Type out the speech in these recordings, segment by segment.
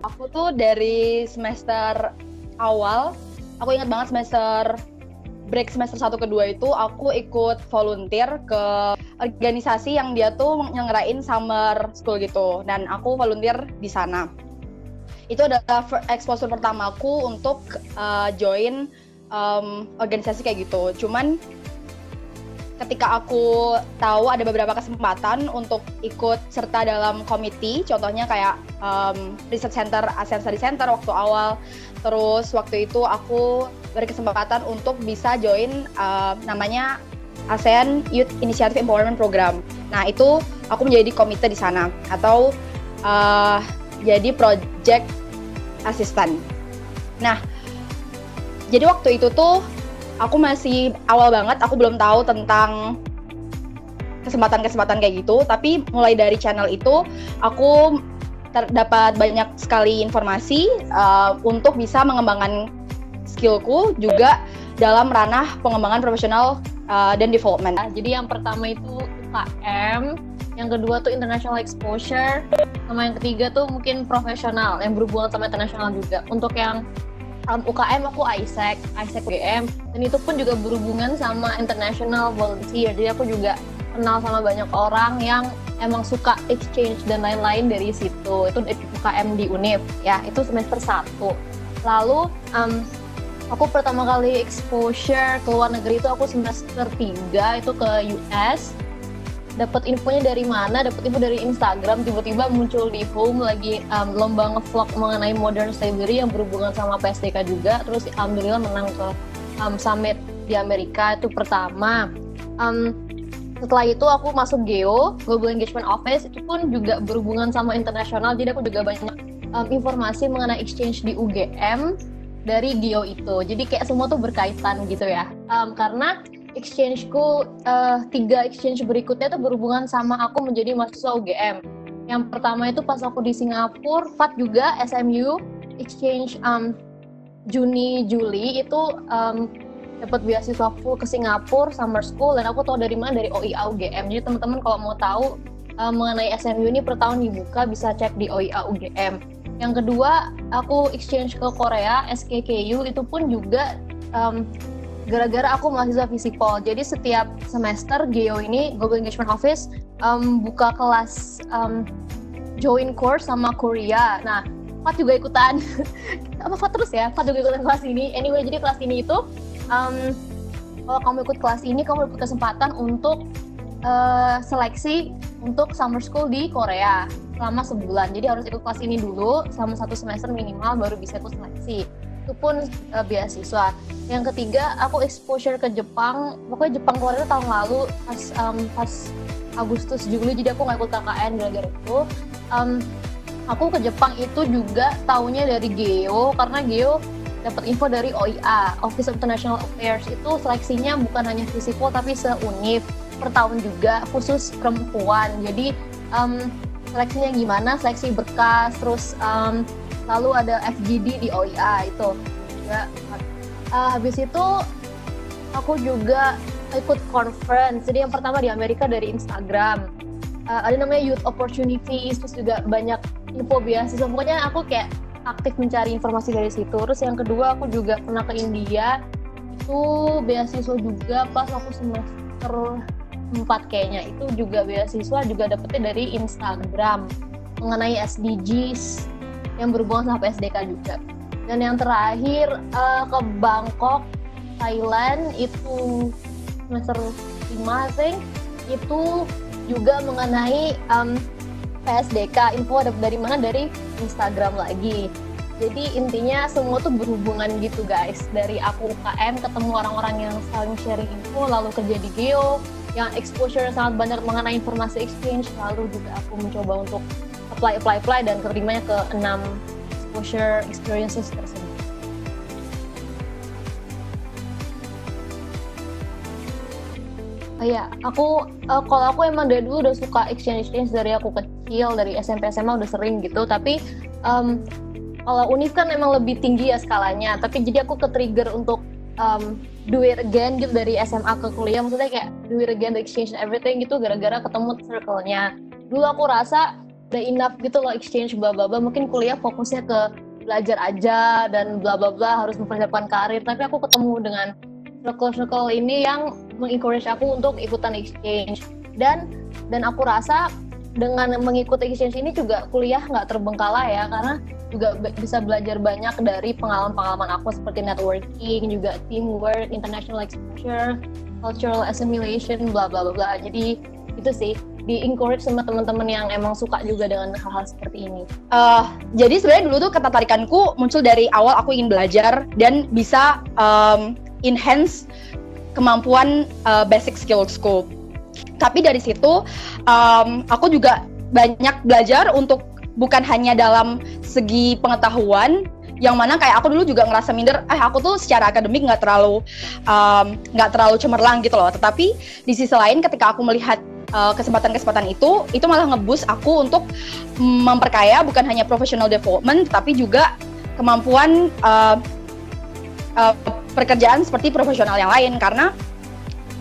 Aku tuh dari semester awal, aku ingat banget break semester 1 ke 2 itu aku ikut volunteer ke organisasi yang dia tuh nyelenggarain summer school gitu, dan aku volunteer di sana. Itu adalah exposure pertamaku untuk join organisasi kayak gitu. Cuman ketika aku tahu ada beberapa kesempatan untuk ikut serta dalam komite, contohnya kayak Research Center, ASEAN Study Center waktu awal. Terus waktu itu aku berkesempatan untuk bisa join namanya ASEAN Youth Initiative Empowerment Program. Nah itu aku menjadi komite di sana atau jadi project assistant. Nah jadi waktu itu tuh aku masih awal banget, aku belum tahu tentang kesempatan-kesempatan kayak gitu. Tapi mulai dari channel itu aku dapat banyak sekali informasi untuk bisa mengembangkan skillku juga dalam ranah pengembangan profesional dan development. Jadi yang pertama itu UKM, yang kedua tuh international exposure, sama yang ketiga tuh mungkin profesional yang berhubungan sama internasional juga. Untuk yang UKM aku ISEC UGM, dan itu pun juga berhubungan sama international volunteer. Jadi aku juga kenal sama banyak orang yang emang suka exchange dan lain-lain dari situ. Itu UKM di UNIF ya, itu semester 1. Lalu aku pertama kali exposure ke luar negeri itu aku semester 3 itu ke US. Dapat infonya dari mana? Dapat info dari Instagram, tiba-tiba muncul di home lagi lomba ngevlog mengenai modern slavery yang berhubungan sama PSDK juga. Terus alhamdulillah menang ke summit di Amerika, itu pertama. Setelah itu aku masuk Global Engagement Office, itu pun juga berhubungan sama internasional. Jadi aku juga banyak informasi mengenai exchange di UGM dari GEO itu. Jadi kayak semua tuh berkaitan gitu ya. Karena exchange-ku 3 exchange berikutnya itu berhubungan sama aku menjadi mahasiswa UGM. Yang pertama itu pas aku di Singapura, FAT juga, SMU, exchange Juni-Juli itu dapat beasiswa full ke Singapura, summer school, dan aku tahu dari mana, dari OIA UGM. Jadi teman-teman kalau mau tahu mengenai SMU ini per tahun dibuka, bisa cek di OIA UGM. Yang kedua, aku exchange ke Korea, SKKU, itu pun juga gara-gara aku mahasiswa Visipol. Jadi setiap semester GEO ini, Global Engagement Office, buka kelas join course sama Korea. Nah, Fat juga ikutan. Apa Fat terus ya? Fat juga ikutan kelas ini. Anyway, jadi kelas ini itu kalau kamu ikut kelas ini, kamu dapat kesempatan untuk seleksi untuk summer school di Korea selama sebulan. Jadi harus ikut kelas ini dulu selama 1 semester minimal, baru bisa ikut seleksi. Itu pun beasiswa. Yang ketiga, aku exposure ke Jepang. Pokoknya Jepang keluar tahun lalu pas Agustus Juli, jadi aku nggak ikut KKN gara-gara itu. Aku ke Jepang itu juga taunya dari GEO, karena GEO dapat info dari OIA, Office of International Affairs. Itu seleksinya bukan hanya Visipol tapi se-UNIF per tahun juga, khusus perempuan. Jadi seleksinya gimana? Seleksi berkas, terus lalu ada FGD di OIA itu juga. Habis itu aku juga ikut conference. Jadi yang pertama di Amerika dari Instagram, ada namanya Youth Opportunities, terus juga banyak info beasiswa. Pokoknya aku kayak aktif mencari informasi dari situ. Terus yang kedua aku juga pernah ke India, itu beasiswa juga pas aku semester 4 kayaknya. Itu juga beasiswa, juga dapetnya dari Instagram mengenai SDGs yang berhubungan sama PSDK juga. Dan yang terakhir ke Bangkok, Thailand, itu semester 5 I think. Itu juga mengenai PSDK. Info dari mana? Dari Instagram lagi. Jadi intinya semua tuh berhubungan gitu guys. Dari aku UKM ketemu orang-orang yang saling sharing info, lalu kerja di GEO yang exposure sangat banyak mengenai informasi exchange, lalu juga aku mencoba untuk apply dan keterimanya ke 6 exposure experiences tersebut. Ya, kalau aku emang dari dulu udah suka exchange dari aku kecil, dari SMP SMA udah sering gitu. Tapi kalau UNIF kan emang lebih tinggi ya skalanya. Tapi jadi aku ke-trigger untuk do it again gitu dari SMA ke kuliah. Maksudnya kayak do it again, the exchange and everything gitu gara-gara ketemu circle-nya. Dulu aku rasa udah enough gitu loh exchange bla bla bla, mungkin kuliah fokusnya ke belajar aja dan bla bla bla, harus mempersiapkan karir. Tapi aku ketemu dengan circle ini yang mengencourage aku untuk ikutan exchange, dan aku rasa dengan mengikuti exchange ini juga kuliah nggak terbengkalai ya, karena juga bisa belajar banyak dari pengalaman-pengalaman aku seperti networking, juga teamwork, international exposure, cultural assimilation, bla bla bla. Jadi itu sih, di-encourage sama teman-teman yang emang suka juga dengan hal-hal seperti ini. Jadi sebenarnya dulu tuh ketertarikanku muncul dari awal aku ingin belajar dan bisa enhance kemampuan basic skillsku. Tapi dari situ aku juga banyak belajar untuk bukan hanya dalam segi pengetahuan, yang mana kayak aku dulu juga ngerasa minder, aku tuh secara akademik nggak terlalu cemerlang gitu loh. Tetapi di sisi lain ketika aku melihat kesempatan-kesempatan itu malah nge-boost aku untuk memperkaya bukan hanya professional development, tapi juga kemampuan pekerjaan seperti profesional yang lain. Karena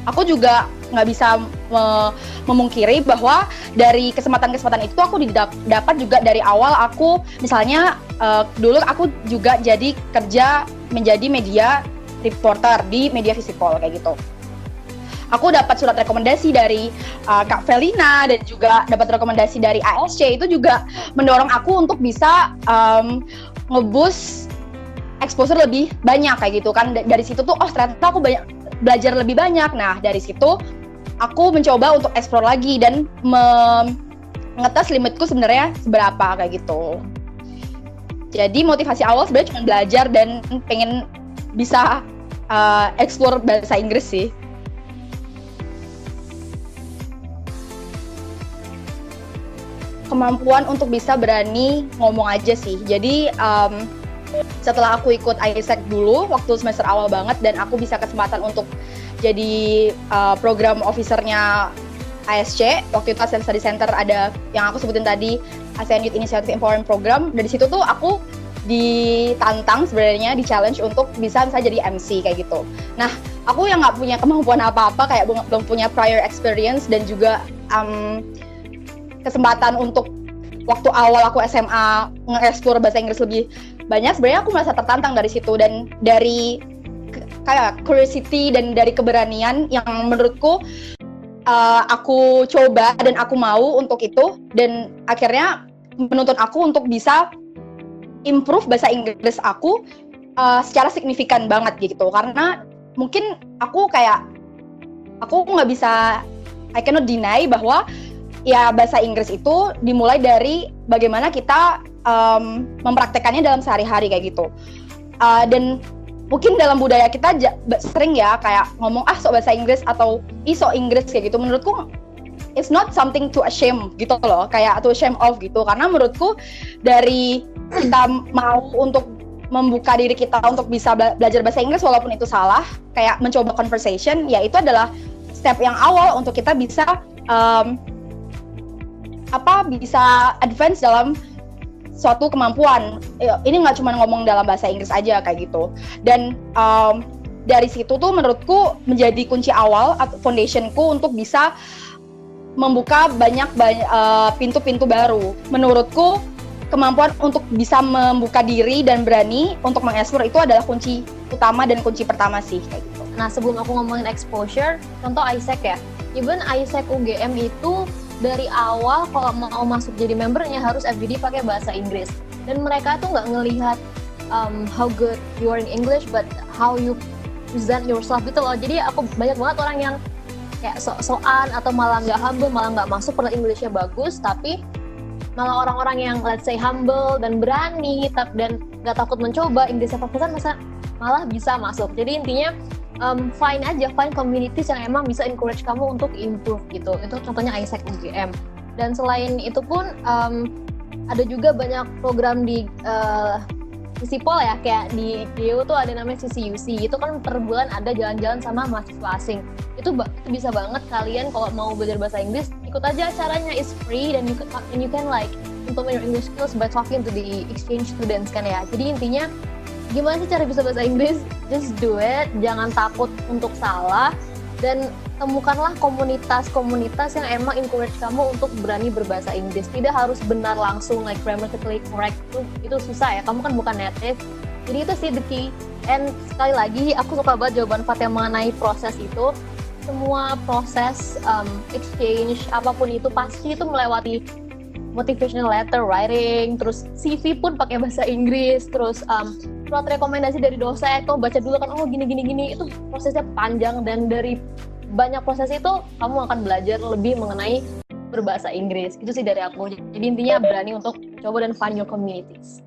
aku juga nggak bisa memungkiri bahwa dari kesempatan-kesempatan itu aku dapat juga dari awal. Aku misalnya dulu aku juga kerja menjadi media reporter di media Visipol kayak gitu. Aku dapat surat rekomendasi dari Kak Felina dan juga dapat rekomendasi dari ASC, itu juga mendorong aku untuk bisa nge-boost exposure lebih banyak kayak gitu kan. Dari situ tuh ternyata aku belajar lebih banyak. Nah dari situ aku mencoba untuk explore lagi dan ngetes limitku sebenarnya seberapa kayak gitu. Jadi motivasi awal sebenarnya cuma belajar dan pengen bisa explore bahasa Inggris sih. Kemampuan untuk bisa berani ngomong aja sih. Jadi setelah aku ikut ISEC dulu waktu semester awal banget, dan aku bisa kesempatan untuk jadi program officernya ASC. Waktu itu ASEAN Study Center ada yang aku sebutin tadi, ASEAN Youth Initiative Empowerment Program. Dari situ tuh aku ditantang sebenarnya, di challenge untuk bisa misalnya jadi MC kayak gitu. Nah aku yang nggak punya kemampuan apa-apa, kayak belum punya prior experience dan juga kesempatan untuk waktu awal aku SMA nge-explore bahasa Inggris lebih banyak, sebenarnya aku merasa tertantang dari situ, dan dari kayak curiosity dan dari keberanian yang menurutku aku coba dan aku mau untuk itu, dan akhirnya menuntut aku untuk bisa improve bahasa Inggris aku secara signifikan banget gitu. Karena mungkin aku nggak bisa, I cannot deny bahwa ya bahasa Inggris itu dimulai dari bagaimana kita mempraktekannya dalam sehari-hari kayak gitu. Dan mungkin dalam budaya kita sering ya kayak ngomong sok bahasa Inggris atau sok Inggris kayak gitu. Menurutku it's not something to ashamed gitu loh, kayak to shame of gitu. Karena menurutku dari kita mau untuk membuka diri kita untuk bisa belajar bahasa Inggris walaupun itu salah, kayak mencoba conversation, ya itu adalah step yang awal untuk kita bisa bisa advance dalam suatu kemampuan. Ini nggak cuma ngomong dalam bahasa Inggris aja kayak gitu. Dan dari situ tuh menurutku menjadi kunci awal atau foundationku untuk bisa membuka banyak pintu-pintu baru. Menurutku kemampuan untuk bisa membuka diri dan berani untuk mengeksplor itu adalah kunci utama dan kunci pertama sih kayak gitu. Nah sebelum aku ngomongin exposure, contoh ISEC ya. Even ISEC UGM itu dari awal kalau mau masuk jadi membernya harus FGD pakai bahasa Inggris, dan mereka tuh nggak ngelihat how good you are in English but how you present yourself gitu loh. Jadi aku banyak banget orang yang kayak sok-sokan atau malah nggak humble, malah nggak masuk padahal Englishnya bagus, tapi malah orang-orang yang let's say humble dan berani dan nggak takut mencoba, Inggrisnya pas-pasan malah bisa masuk. Jadi intinya find communities yang emang bisa encourage kamu untuk improve gitu. Itu contohnya ISEC UGM. Dan selain itu pun ada juga banyak program di Visipol ya, kayak di DU tuh ada namanya CCUC. Itu kan per bulan ada jalan-jalan sama mahasiswa asing. Itu bisa banget kalian kalau mau belajar bahasa Inggris, ikut aja acaranya, is free, dan you can like improve your English skills by talking to the exchange students kan ya. Jadi intinya gimana sih cara bisa bahasa Inggris? Just do it, jangan takut untuk salah. dan temukanlah komunitas-komunitas yang emang encourage kamu untuk berani berbahasa Inggris. Tidak harus benar langsung like grammatically correct, itu susah ya, kamu kan bukan native. Jadi itu sih the key. And sekali lagi aku suka banget jawaban Fat yang mengenai proses itu. Semua proses exchange apapun itu pasti itu melewati motivational letter writing, terus CV pun pakai bahasa Inggris, terus surat rekomendasi dari dosen, kamu baca dulu kan, oh gini, itu prosesnya panjang, dan dari banyak proses itu kamu akan belajar lebih mengenai berbahasa Inggris. Itu sih dari aku. Jadi intinya berani untuk coba dan find your communities.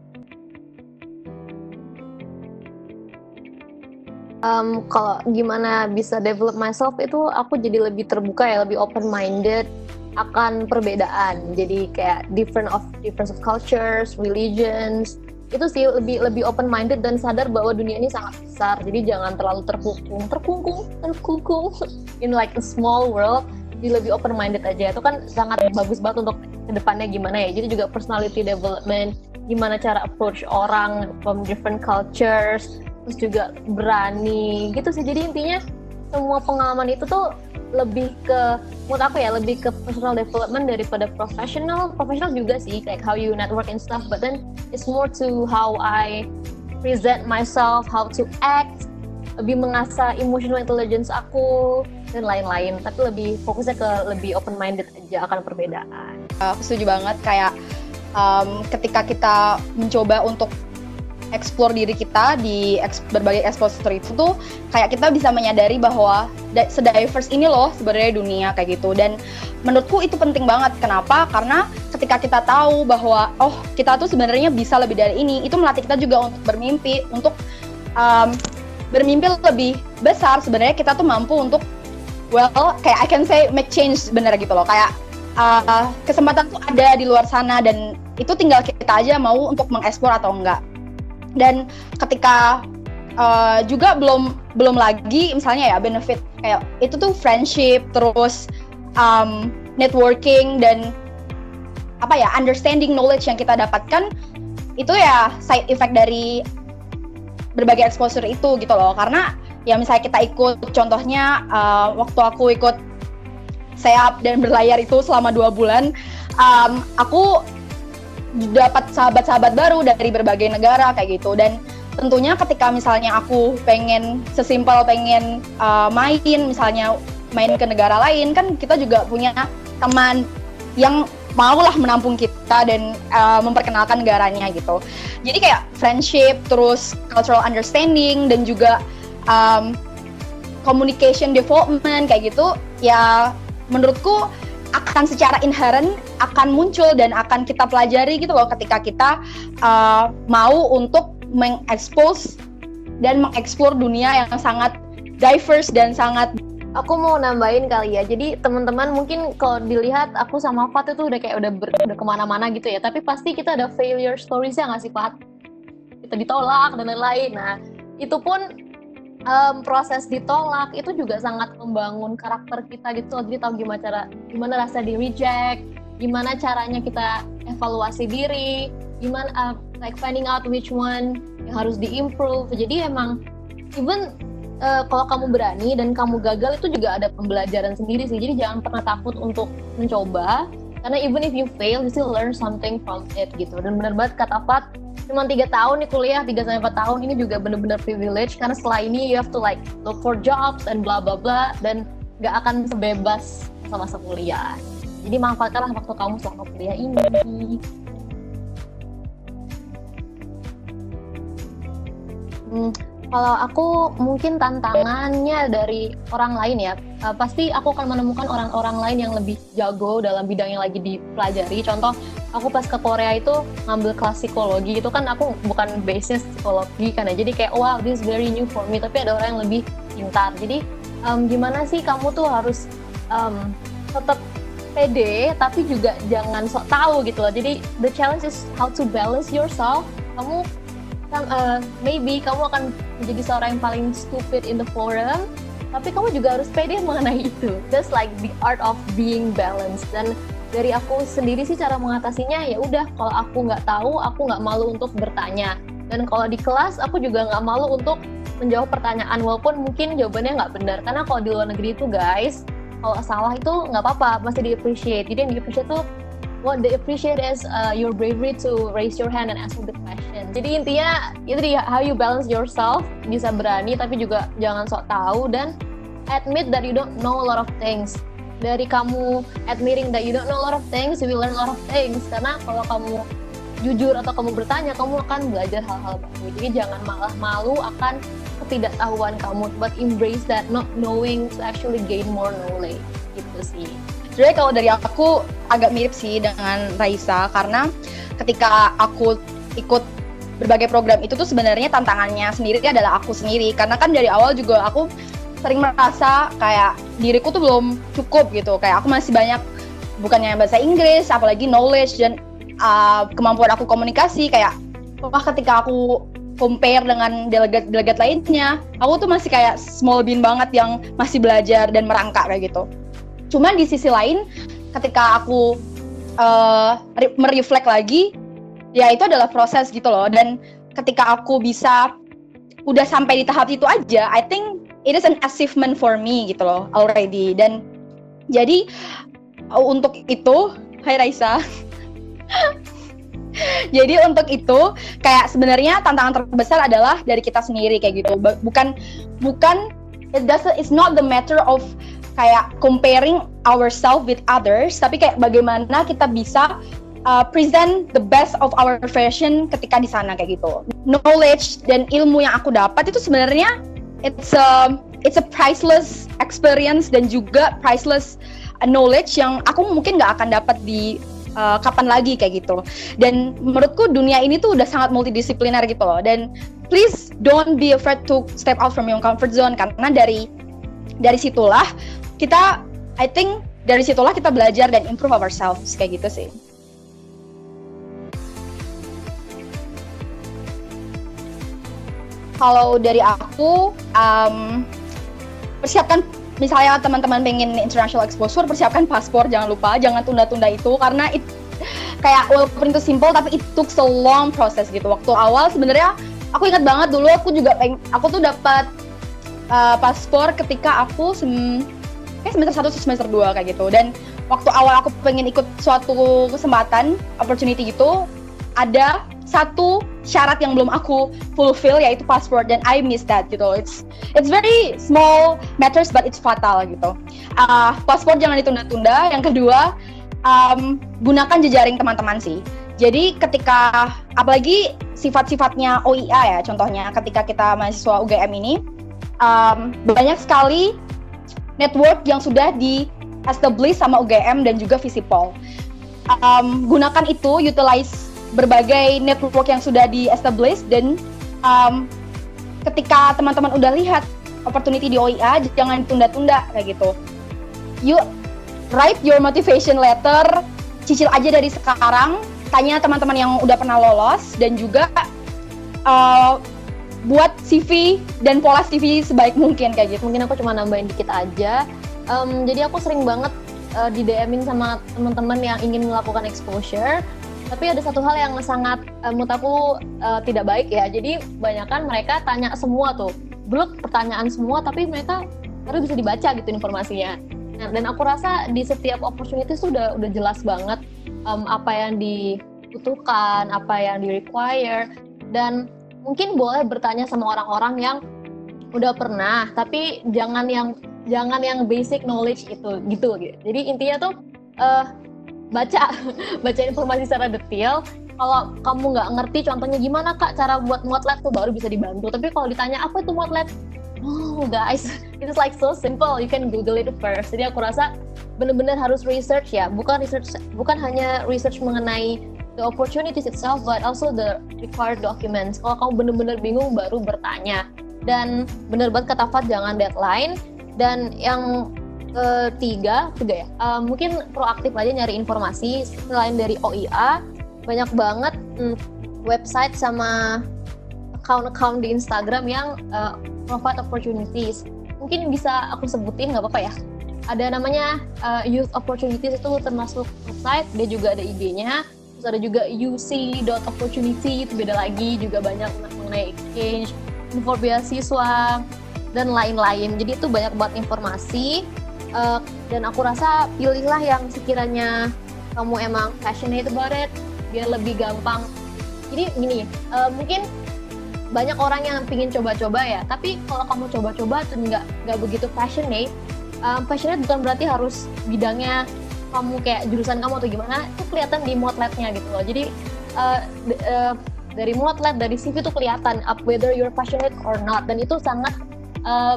Kalau gimana bisa develop myself itu aku jadi lebih terbuka ya, lebih open minded akan perbedaan. Jadi kayak difference of cultures, religions. Itu sih lebih open minded dan sadar bahwa dunia ini sangat besar. Jadi jangan terlalu terkungkung in like a small world. Jadi lebih open minded aja. Itu kan sangat bagus banget untuk kedepannya gimana ya. Jadi juga personality development, gimana cara approach orang from different cultures, terus juga berani gitu sih. Jadi intinya semua pengalaman itu tuh lebih ke, menurut aku ya, lebih ke personal development daripada professional juga sih, like how you network and stuff, but then it's more to how I present myself, how to act, lebih mengasah emotional intelligence aku dan lain-lain. Tapi lebih fokusnya ke lebih open minded aja akan perbedaan. Aku setuju banget, kayak ketika kita mencoba untuk explore diri kita di berbagai exposure itu tuh kayak kita bisa menyadari bahwa se-diverse ini loh sebenarnya dunia kayak gitu. Dan menurutku itu penting banget. Kenapa? Karena ketika kita tahu bahwa oh kita tuh sebenarnya bisa lebih dari ini, itu melatih kita juga untuk bermimpi, untuk bermimpi lebih besar. Sebenarnya kita tuh mampu untuk kayak I can say make change sebenarnya gitu loh. Kayak kesempatan tuh ada di luar sana dan itu tinggal kita aja mau untuk mengeksplor atau enggak. Dan ketika juga belum lagi misalnya ya benefit kayak itu tuh friendship, terus networking dan apa ya understanding knowledge yang kita dapatkan, itu ya side effect dari berbagai exposure itu gitu loh. Karena ya misalnya kita ikut, contohnya waktu aku ikut SEAP dan berlayar itu selama 2 bulan, aku dapat sahabat-sahabat baru dari berbagai negara kayak gitu. Dan tentunya ketika misalnya aku pengen main, misalnya main ke negara lain, kan kita juga punya teman yang maulah menampung kita dan memperkenalkan negaranya gitu. Jadi kayak friendship, terus cultural understanding, dan juga communication development kayak gitu, ya menurutku akan secara inherent akan muncul dan akan kita pelajari gitu loh ketika kita mau untuk mengekspos dan mengeksplor dunia yang sangat diverse dan sangat. Aku mau nambahin kali ya, jadi teman-teman mungkin kalau dilihat aku sama Fat itu udah kayak udah kemana-mana gitu ya, tapi pasti kita ada failure stories ya nggak sih Fat? Kita ditolak dan lain-lain. Nah itu pun proses ditolak itu juga sangat membangun karakter kita gitu. Jadi tahu gimana rasa di reject, gimana caranya kita evaluasi diri, gimana like finding out which one yang harus diimprove. Jadi emang even kalau kamu berani dan kamu gagal itu juga ada pembelajaran sendiri sih. Jadi jangan pernah takut untuk mencoba, karena even if you fail you still learn something from it gitu. Dan benar banget kata Fat, cuma 3 tahun nih kuliah, 3-4 tahun ini juga benar-benar privilege, karena setelah ini you have to like look for jobs and bla bla bla, dan nggak akan sebebas masa-masa kuliah. Jadi manfaatkanlah waktu kamu selama kuliah ini. Kalau aku mungkin tantangannya dari orang lain ya, pasti aku akan menemukan orang-orang lain yang lebih jago dalam bidang yang lagi dipelajari. Contoh, aku pas ke Korea itu ngambil kelas psikologi, itu kan aku bukan base-nya psikologi kan ya, jadi kayak wow this is very new for me, tapi ada orang yang lebih pintar. Jadi gimana sih kamu tuh harus tetap pede tapi juga jangan sok tahu gitu loh. Jadi the challenge is how to balance yourself. Kamu maybe kamu akan menjadi seorang yang paling stupid in the forum, tapi kamu juga harus pede mengenai itu. Just like the art of being balanced. Dan dari aku sendiri sih cara mengatasinya ya udah, kalau aku nggak tahu aku nggak malu untuk bertanya. Dan kalau di kelas aku juga nggak malu untuk menjawab pertanyaan walaupun mungkin jawabannya nggak benar. Karena kalau di luar negeri itu guys, kalau salah itu nggak apa-apa, masih di-appreciate. Jadi yang di-appreciate tuh, what they appreciate is your bravery to raise your hand and ask the question. Jadi intinya itu dia, how you balance yourself, bisa berani tapi juga jangan sok tahu, dan admit that you don't know a lot of things. Dari kamu admitting that you don't know a lot of things, you will learn a lot of things. Karena kalau kamu jujur atau kamu bertanya, kamu akan belajar hal-hal baru. Jadi jangan malah malu akan ketidaktahuan kamu, but embrace that not knowing to actually gain more knowledge. Gitu sih. Sebenarnya kalau dari aku agak mirip sih dengan Raisa, karena ketika aku ikut berbagai program itu tuh sebenarnya tantangannya sendiri adalah aku sendiri, karena kan dari awal juga aku sering merasa kayak diriku tuh belum cukup gitu, kayak aku masih banyak bukannya bahasa Inggris, apalagi knowledge dan kemampuan aku komunikasi, kayak wah ketika aku compare dengan delegat lainnya, aku tuh masih kayak small bean banget yang masih belajar dan merangkak kayak gitu. Cuman di sisi lain, ketika aku mereflek lagi, ya itu adalah proses gitu loh. Dan ketika aku bisa udah sampai di tahap itu aja, I think it is an achievement for me gitu loh already. Dan jadi untuk itu, hai Raisa. Jadi untuk itu kayak sebenarnya tantangan terbesar adalah dari kita sendiri kayak gitu. Bukan it's not the matter of kayak comparing ourselves with others, tapi kayak bagaimana kita bisa present the best of our version ketika di sana kayak gitu. Knowledge dan ilmu yang aku dapat itu sebenarnya it's a priceless experience dan juga priceless knowledge yang aku mungkin nggak akan dapat di kapan lagi kayak gitu. Dan menurutku dunia ini tuh udah sangat multidisipliner gitu loh. Dan please don't be afraid to step out from your comfort zone, karena dari situlah kita, I think dari situlah kita belajar dan improve ourselves kayak gitu sih. Kalau dari aku, persiapkan, misalnya teman-teman pengen international exposure, persiapkan paspor, jangan lupa, jangan tunda-tunda itu, karena kayak walaupun itu simple, tapi it took so long process gitu. Waktu awal sebenarnya aku ingat banget dulu aku tuh dapat paspor ketika aku semester 1 atau semester 2 kayak gitu. Dan waktu awal aku pengen ikut suatu kesempatan, opportunity gitu, ada satu syarat yang belum aku fulfill, yaitu password, dan I miss that gitu. It's very small matters but it's fatal gitu. Password jangan ditunda-tunda. Yang kedua, gunakan jejaring teman-teman sih. Jadi ketika, apalagi sifat-sifatnya OIA ya, contohnya ketika kita mahasiswa UGM ini, banyak sekali network yang sudah di-establish sama UGM dan juga Visipol. Gunakan itu, utilize berbagai network yang sudah di-establish, dan ketika teman-teman udah lihat opportunity di OIA, jangan tunda-tunda kayak gitu. You write your motivation letter, cicil aja dari sekarang, tanya teman-teman yang udah pernah lolos, dan juga buat CV dan pola CV sebaik mungkin kayak gitu. Mungkin aku cuma nambahin dikit aja. Jadi aku sering banget di DM-in sama teman-teman yang ingin melakukan exposure. Tapi ada satu hal yang sangat menurut aku tidak baik ya. Jadi kebanyakan mereka tanya semua tuh, blok pertanyaan semua, tapi mereka baru bisa dibaca gitu informasinya. Nah, dan aku rasa di setiap opportunity itu udah jelas banget apa yang dibutuhkan, apa yang di-require, dan mungkin boleh bertanya sama orang-orang yang udah pernah, tapi jangan yang basic knowledge itu gitu. Jadi intinya tuh baca informasi secara detail. Kalau kamu nggak ngerti contohnya gimana Kak cara buat muat lab tuh, baru bisa dibantu. Tapi kalau ditanya apa itu muat lab, oh guys, it is like so simple, you can Google it first. Jadi aku rasa benar-benar harus research ya, bukan hanya research mengenai the opportunities itself, but also the required documents. Kalau kamu benar-benar bingung, baru bertanya. Dan benar banget kata Fat, jangan deadline. Dan yang ketiga ya, mungkin proaktif aja nyari informasi. Selain dari OIA, banyak banget website sama account-account di Instagram yang provide opportunities. Mungkin bisa aku sebutin, nggak apa-apa ya. Ada namanya Youth Opportunities, itu termasuk website, dia juga ada IG-nya. Terus ada juga uc.opportunity, itu beda lagi, juga banyak mengenai exchange. info beasiswa dan lain-lain. Jadi itu banyak banget informasi, dan aku rasa pilihlah yang sekiranya kamu emang passionate about it, biar lebih gampang. Jadi gini, mungkin banyak orang yang pingin coba-coba ya, tapi kalau kamu coba-coba tuh nggak begitu passionate. Passionate bukan berarti harus bidangnya kamu kayak jurusan kamu atau gimana, itu kelihatan di Moodlet-nya gitu loh. Jadi dari Moodlet, dari CV tuh kelihatan whether you're passionate or not, dan itu sangat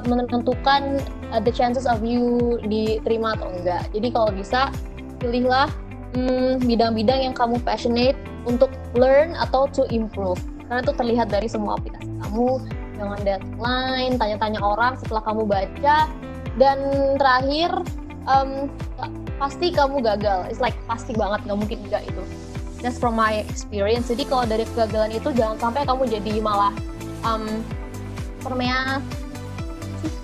menentukan the chances of you diterima atau enggak. Jadi kalau bisa pilihlah bidang-bidang yang kamu passionate untuk learn atau to improve, karena itu terlihat dari semua aplikasi kamu. Jangan deadline, tanya-tanya orang setelah kamu baca, dan terakhir pasti kamu gagal. It's like pasti banget, nggak mungkin enggak itu. That's from my experience. Jadi kalau dari kegagalan itu jangan sampai kamu jadi malah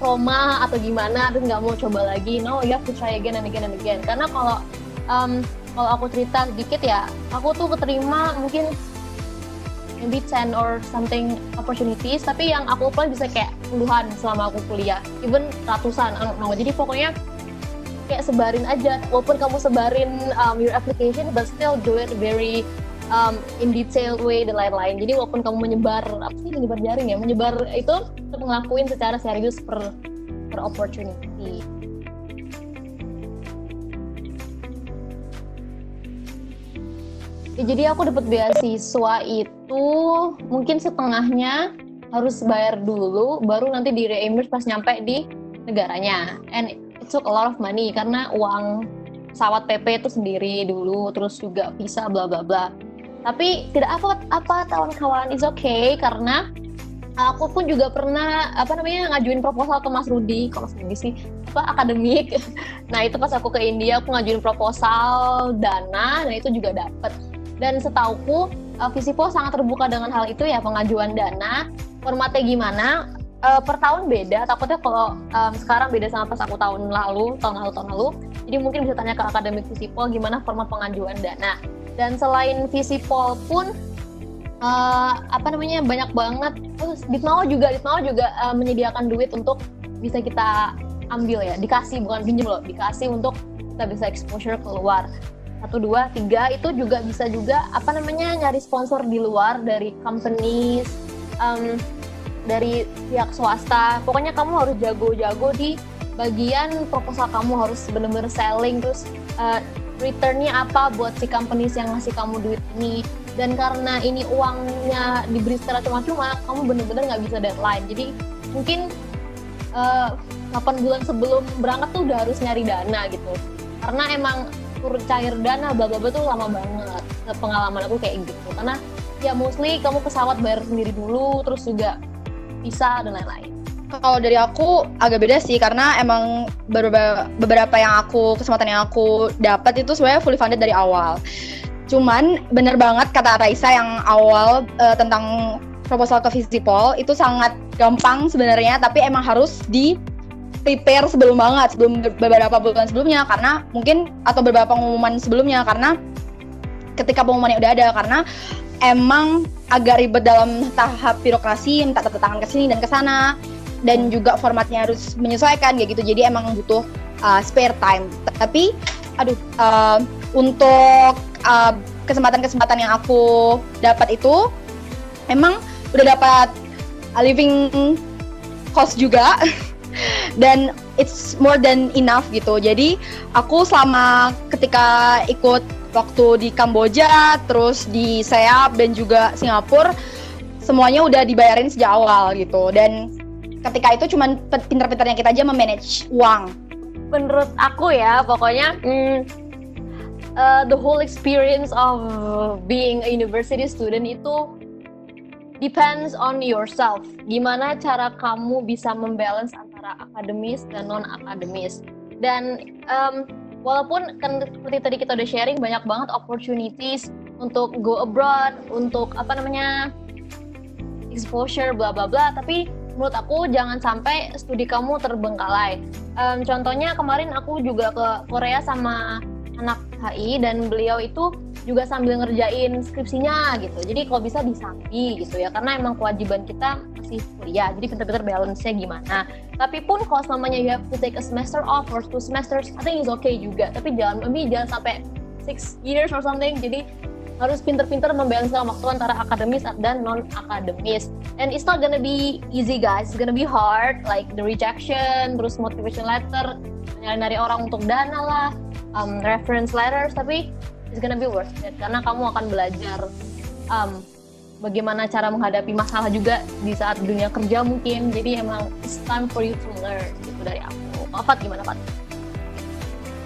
trauma atau gimana, terus nggak mau coba lagi. No, you have to try again and again and again. Karena kalau aku cerita sedikit ya, aku tuh keterima mungkin maybe 10 or something opportunities, tapi yang aku apply bisa kayak puluhan selama aku kuliah, even ratusan. Jadi pokoknya kayak sebarin aja, walaupun kamu sebarin your application, but still do it very in detailed way dan lain-lain. Jadi walaupun kamu menyebar jaring ya, menyebar itu untuk ngelakuin secara serius per opportunity. Ya, jadi aku dapat beasiswa itu mungkin setengahnya harus bayar dulu, baru nanti di reimburse pas nyampe di negaranya. And it took a lot of money karena uang pesawat PP itu sendiri dulu, terus juga visa bla bla bla. Tapi tidak apa kawan-kawan, is okay, karena aku pun juga pernah ngajuin proposal ke Mas Rudi, kalau sendiri sih akademik. Nah itu pas aku ke India aku ngajuin proposal dana, dan itu juga dapet. Dan setauku Visipo sangat terbuka dengan hal itu ya, pengajuan dana. Formatnya gimana? Per tahun beda, takutnya kalau sekarang beda sama pas aku tahun lalu. Jadi mungkin bisa tanya ke akademik Visipol gimana format pengajuan dana. Dan selain Visipol pun banyak banget. Ditmao juga menyediakan duit untuk bisa kita ambil ya, dikasih, bukan pinjam loh, dikasih untuk kita bisa exposure keluar. 1, 2, 3 itu juga bisa nyari sponsor di luar dari companies, dari pihak swasta. Pokoknya kamu harus jago-jago di bagian proposal, kamu harus benar-benar selling, terus returnnya apa buat si companies yang ngasih kamu duit ini. Dan karena ini uangnya diberi secara cuma-cuma, kamu benar-benar nggak bisa deadline. Jadi mungkin 8 bulan sebelum berangkat tuh udah harus nyari dana gitu, karena emang cair dana bla bla bla tuh lama banget. Pengalaman aku kayak gitu, karena ya mostly kamu pesawat bayar sendiri dulu, terus juga visa dan lain-lain. Kalau dari aku agak beda sih, karena emang beberapa kesempatan yang aku dapat itu sebenarnya fully funded dari awal. Cuman bener banget kata Raisa yang awal tentang proposal ke Visipol itu sangat gampang sebenarnya, tapi emang harus prepare sebelum beberapa bulan sebelumnya, karena mungkin atau beberapa pengumuman sebelumnya, karena ketika pengumumannya udah ada, karena emang agak ribet dalam tahap birokrasi, minta tanda tangan ke sini dan ke sana, dan juga formatnya harus menyesuaikan kayak gitu. Jadi emang butuh spare time. Tapi untuk kesempatan-kesempatan yang aku dapat itu emang udah dapat living cost juga. Dan it's more than enough gitu. Jadi aku selama ketika ikut waktu di Kamboja, terus di Seap dan juga Singapura, semuanya udah dibayarin sejak awal gitu. Dan ketika itu cuman pinter-pinternya kita aja memanage uang. Menurut aku ya, pokoknya the whole experience of being a university student itu depends on yourself. Gimana cara kamu bisa membalance antara akademis dan non-akademis. Dan walaupun kan seperti tadi kita udah sharing, banyak banget opportunities untuk go abroad, untuk exposure bla bla bla, tapi menurut aku jangan sampai studi kamu terbengkalai. Contohnya kemarin aku juga ke Korea sama anak HI, dan beliau itu juga sambil ngerjain skripsinya gitu. Jadi kalau bisa disambi gitu ya, karena emang kewajiban kita masih kuliah, jadi pinter-pinter balance-nya gimana. Tapi pun kalau selamanya you have to take a semester off or 2 semesters, I think it's okay juga. Tapi jangan sampai 6 years or something. Jadi harus pinter-pinter membalancekan waktu antara akademis dan non-akademis. And it's not gonna be easy guys, it's gonna be hard, like the rejection, terus motivation letter, nyari-nyari orang untuk dana lah, reference letters, tapi it's gonna be worth it karena kamu akan belajar bagaimana cara menghadapi masalah juga di saat dunia kerja mungkin. Jadi emang it's time for you to learn gitu dari aku. Fat gimana Fat?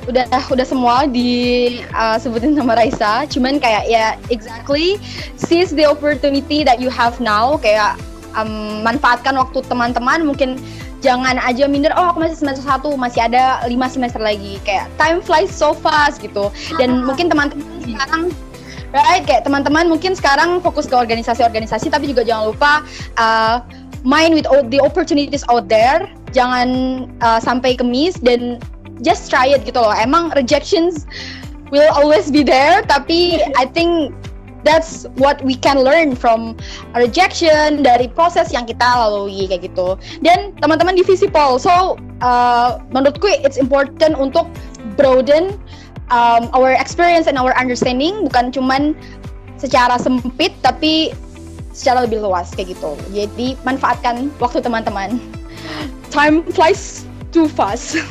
Udah semua disebutin sama Raisa, cuman kayak ya exactly seize the opportunity that you have now, kayak manfaatkan waktu teman-teman, mungkin jangan aja minder, oh aku masih semester 1, masih ada 5 semester lagi, kayak time flies so fast gitu. Dan mungkin teman-teman sekarang kayak teman-teman mungkin sekarang fokus ke organisasi-organisasi, tapi juga jangan lupa mind with all the opportunities out there, jangan sampai ke miss, dan just try it gitu loh. Emang rejections will always be there, tapi I think that's what we can learn from rejection, dari proses yang kita lalui kayak gitu. Dan teman-teman di Visipol, so menurutku it's important untuk broaden our experience and our understanding, bukan cuman secara sempit tapi secara lebih luas kayak gitu. Jadi manfaatkan waktu teman-teman. Time flies too fast.